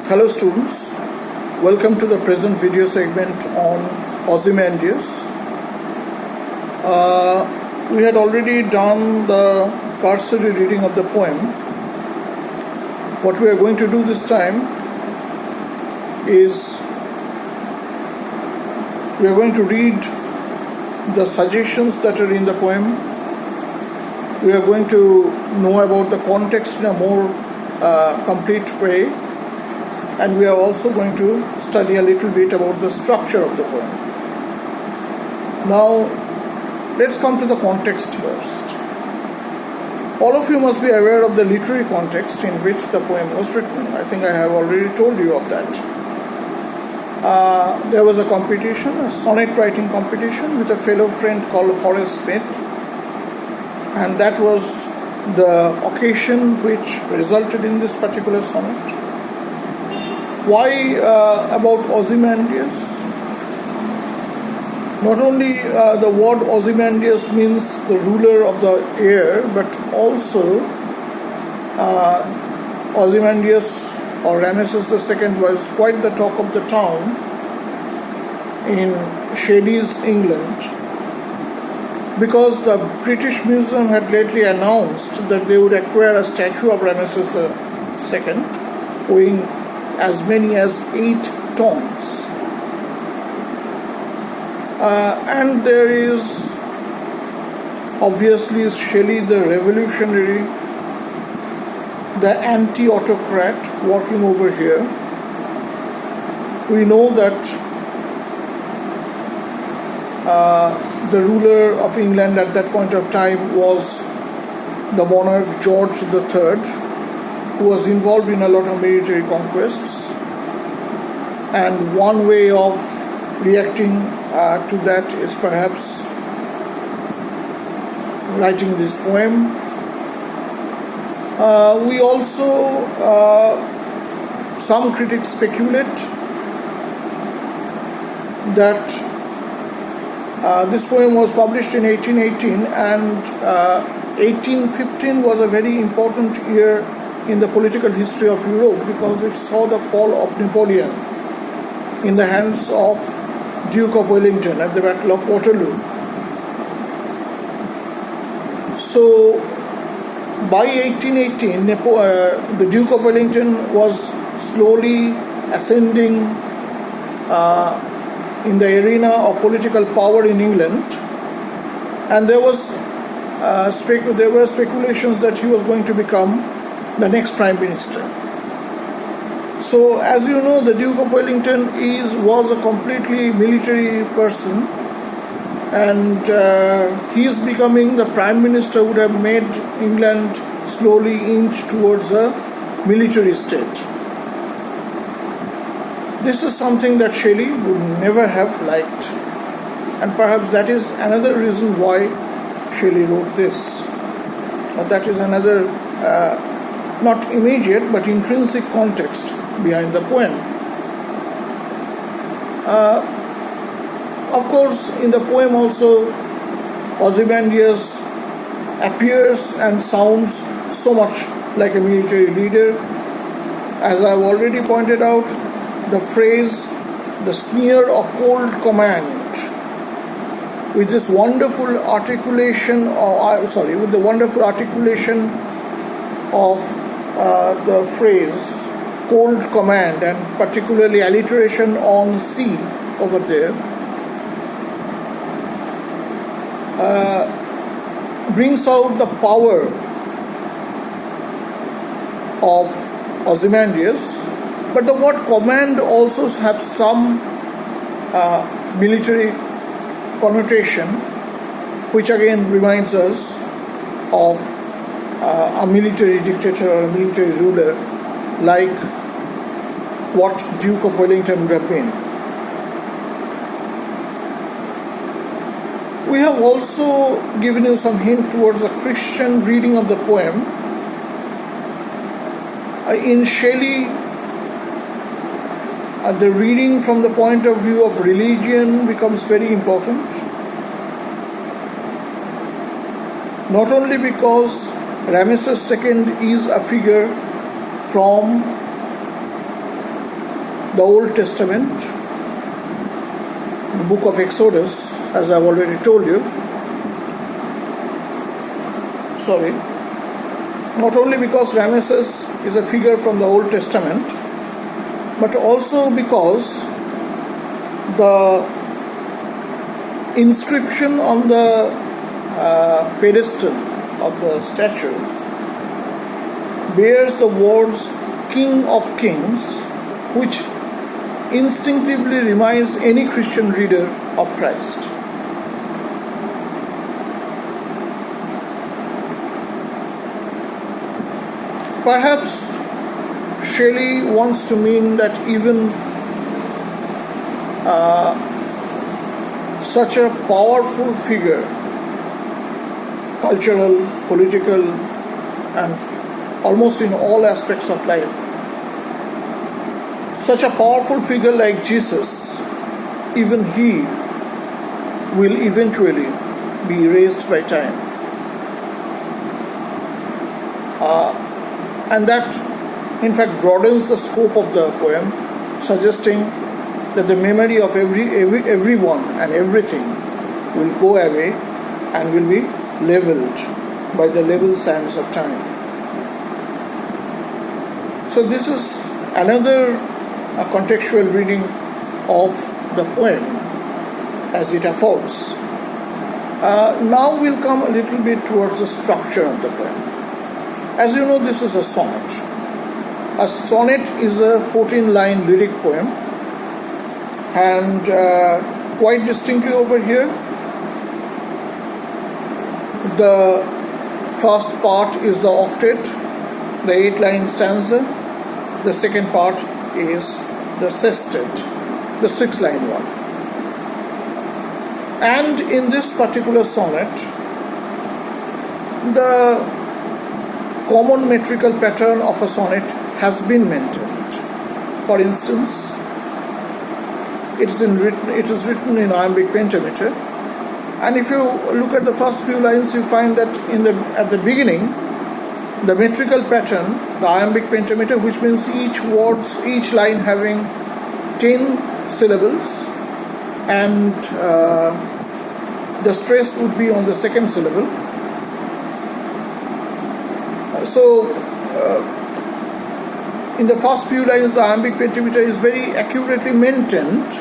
Hello students, welcome to the present video segment on Ozymandias. We had already done the cursory reading of the poem. What we are going to do this time is we are going to read the suggestions that are in the poem. We are going to know about the context in a more complete way. And we are also going to study a little bit about the structure of the poem. Now, let's come to the context first. All of you must be aware of the literary context in which the poem was written. I think I have already told you of that. There was a competition, a sonnet writing competition with a fellow friend called Horace Smith. And that was the occasion which resulted in this particular sonnet. Why about Ozymandias? Not only the word Ozymandias means the ruler of the air, but also Ozymandias or Ramesses II was quite the talk of the town in Shelley's England, because the British Museum had lately announced that they would acquire a statue of Ramesses II weighing as many as 8 tons. And there is obviously Shelley, the revolutionary, the anti-autocrat working over here. We know that the ruler of England at that point of time was the monarch George III, who was involved in a lot of military conquests. And one way of reacting to that is perhaps writing this poem. We also, some critics speculate that this poem was published in 1818 and 1815 was a very important year in the political history of Europe, because it saw the fall of Napoleon in the hands of Duke of Wellington at the Battle of Waterloo. So by 1818, the Duke of Wellington was slowly ascending in the arena of political power in England, and there were speculations that he was going to become the next Prime Minister. So, as you know, the Duke of Wellington was a completely military person, and his becoming the Prime Minister would have made England slowly inch towards a military state. This is something that Shelley would never have liked, and perhaps that is another reason why Shelley wrote this. That is another not immediate but intrinsic context behind the poem. Of course, in the poem also, Ozymandias appears and sounds so much like a military leader. As I have already pointed out, the phrase, the sneer of cold command, with this wonderful articulation, of the phrase cold command, and particularly alliteration on C over there, brings out the power of Ozymandias. But the word command also has some military connotation, which again reminds us of a military dictator or a military ruler, like what Duke of Wellington would have been. We have also given you some hint towards a Christian reading of the poem. In Shelley, the reading from the point of view of religion becomes very important. Not only because Ramesses II is a figure from the Old Testament, the book of Exodus, as I've already told you. Sorry. Not only because Ramesses is a figure from the Old Testament, but also because the inscription on the pedestal of the statue bears the words King of Kings, which instinctively reminds any Christian reader of Christ. Perhaps Shelley wants to mean that even such a powerful figure, cultural, political, and almost in all aspects of life, such a powerful figure like Jesus, even he will eventually be erased by time. And that, in fact, broadens the scope of the poem, suggesting that the memory of everyone and everything will go away and will be leveled by the level sands of time. So this is another contextual reading of the poem as it affords. Now we'll come a little bit towards the structure of the poem. As you know, this is a sonnet. A sonnet is a 14-line lyric poem, and quite distinctly over here, the first part is the octet, the 8-line stanza. The second part is the sestet, the 6-line one. And in this particular sonnet, the common metrical pattern of a sonnet has been maintained. For instance, it is written in iambic pentameter, and if you look at the first few lines, you find that at the beginning, the metrical pattern, the iambic pentameter, which means each line having 10 syllables, and the stress would be on the second syllable. So, in the first few lines, the iambic pentameter is very accurately maintained,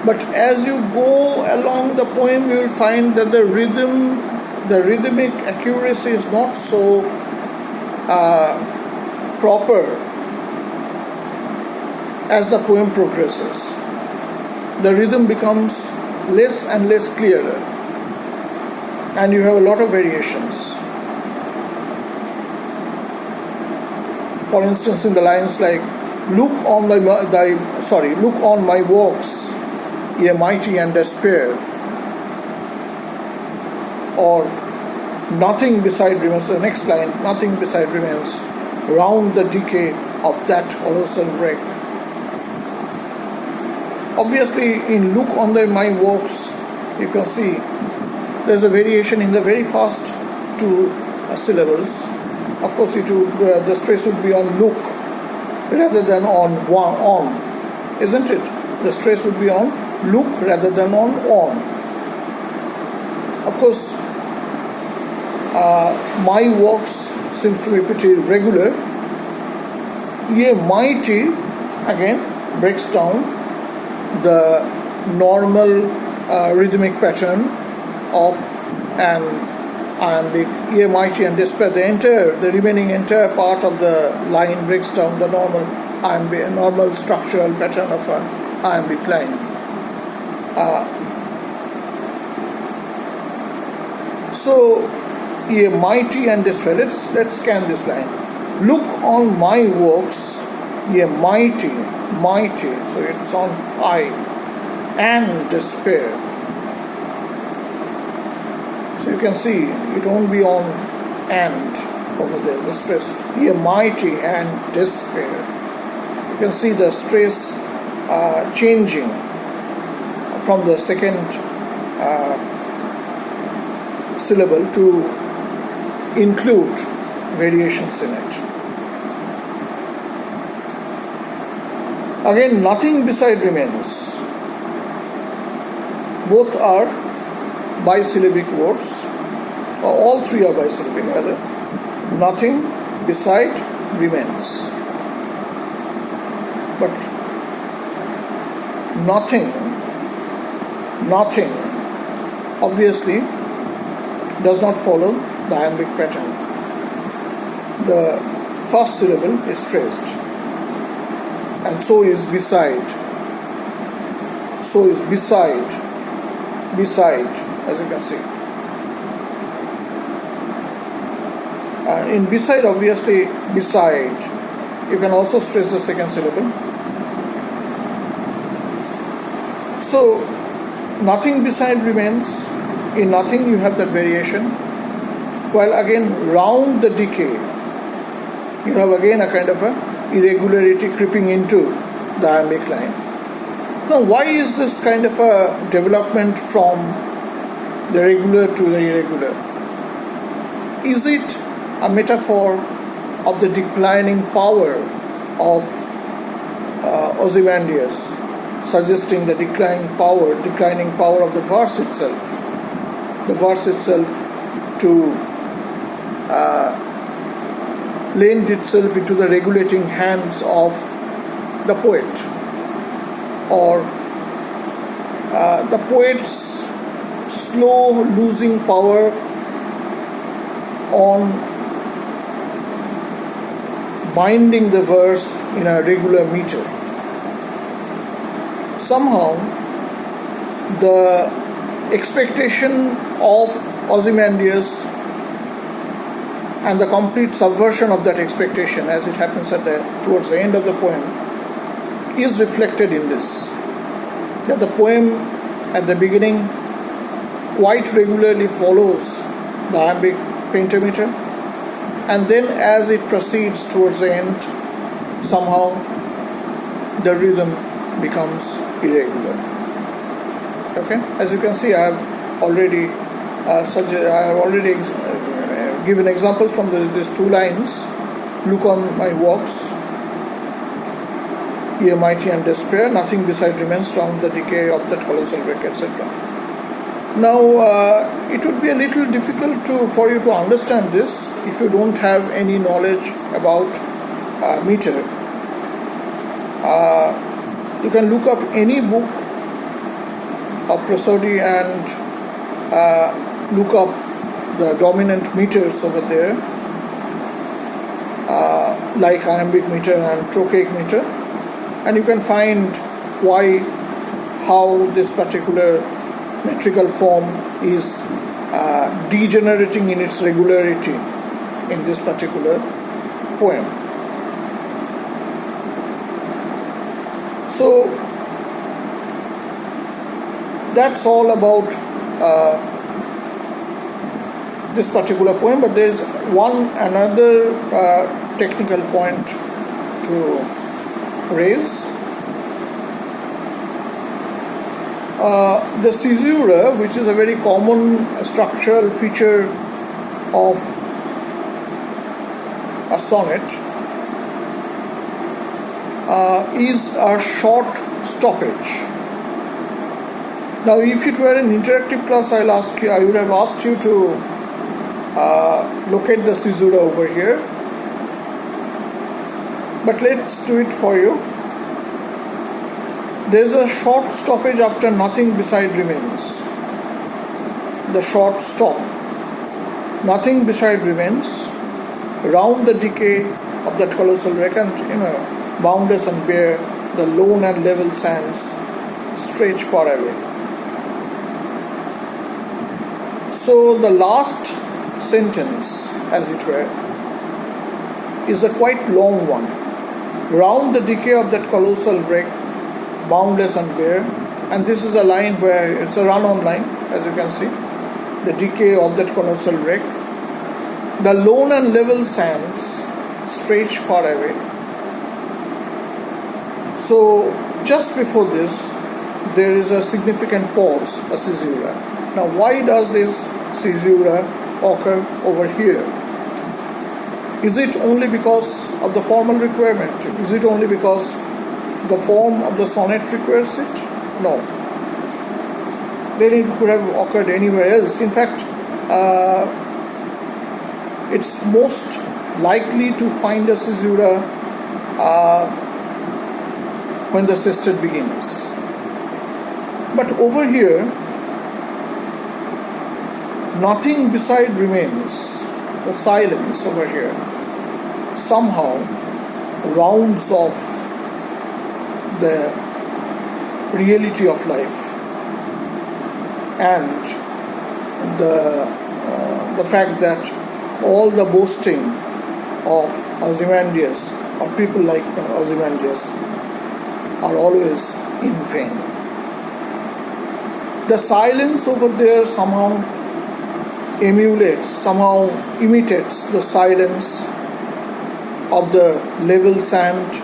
but as you go along the poem, you will find that the rhythmic accuracy is not so proper as the poem progresses. The rhythm becomes less and less clearer, and you have a lot of variations. For instance, in the lines like look on my works, ye mighty and despair, or nothing beside remains, the next line, nothing beside remains, round the decay of that colossal wreck. Obviously, in look on my works, you can see there's a variation in the very first two syllables. Of course, the stress would be on look rather than on, isn't it? The stress would be on look rather than on. Of course, my works seems to be pretty regular. Ye mighty again breaks down the normal rhythmic pattern of an iambic. Ye mighty and despair, the remaining entire part of the line breaks down the normal structural pattern of an iambic line. So, ye mighty and despair. Let's scan this line. Look on my works, ye mighty. So it's on I and despair. So you can see it won't be on and over there, the stress. Ye mighty and despair. You can see the stress changing from the second syllable to include variations in it. Again, nothing beside remains. Both are bisyllabic words, or all three are bisyllabic rather. Nothing beside remains. But nothing obviously does not follow the iambic pattern. The first syllable is stressed, and so is beside. So is beside, as you can see. In beside, obviously, beside, you can also stress the second syllable. So, nothing beside remains. In nothing, you have that variation. While again, round the decay, you have again a kind of a irregularity creeping into the iambic line. Now, why is this kind of a development from the regular to the irregular? Is it a metaphor of the declining power of Ozymandias, suggesting the declining power of the verse itself to lend itself into the regulating hands of the poet, or the poet's slow losing power on binding the verse in a regular meter. Somehow, the expectation of Ozymandias and the complete subversion of that expectation, as it happens towards the end of the poem, is reflected in this. That the poem at the beginning quite regularly follows the iambic pentameter, and then as it proceeds towards the end, somehow the rhythm becomes irregular. Okay, as you can see, I have already given examples from these two lines. Look on my works, ye mighty and despair, nothing beside remains, round the decay of that colossal wreck, etc. Now, it would be a little difficult for you to understand this if you don't have any knowledge about meter. You can look up any book of prosody and look up the dominant meters over there, like iambic meter and trochaic meter, and you can find how this particular metrical form is degenerating in its regularity in this particular poem. So that's all about this particular poem, but there is another technical point to raise. The caesura, which is a very common structural feature of a sonnet, is a short stoppage. Now, if it were an interactive class, I would have asked you to locate the caesura over here. But let's do it for you. There is a short stoppage after nothing beside remains. The short stop. Nothing beside remains. Round the decay of that colossal wreck, and boundless and bare, the lone and level sands stretch far away. So the last sentence, as it were, is a quite long one. Round the decay of that colossal wreck, boundless and bare, and this is a line where it's a run-on line, as you can see. The decay of that colossal wreck, the lone and level sands stretch far away. So just before this, there is a significant pause, a caesura. Now, why does this caesura occur over here? Is it only because of the formal requirement? Is it only because the form of the sonnet requires it? No. Then it could have occurred anywhere else. In fact, it's most likely to find a caesura when the sestet begins. But over here, nothing beside remains. The silence over here somehow rounds off the reality of life and the fact that all the boasting of Ozymandias, or people like Ozymandias, are always in vain. The silence over there somehow emulates, somehow imitates the silence of the level sand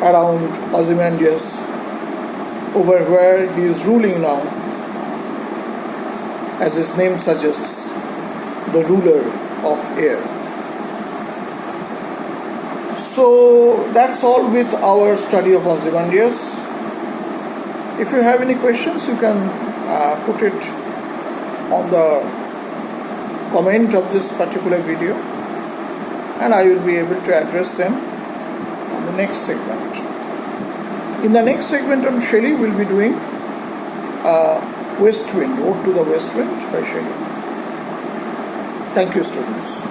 around Ozymandias, over where he is ruling now, as his name suggests, the ruler of air. So that's all with our study of Ozymandias. If you have any questions, you can put it on the comment of this particular video, and I will be able to address them on the next segment. In the next segment on Shelley, we'll be doing West Wind, Ode to the West Wind by Shelley. Thank you, students.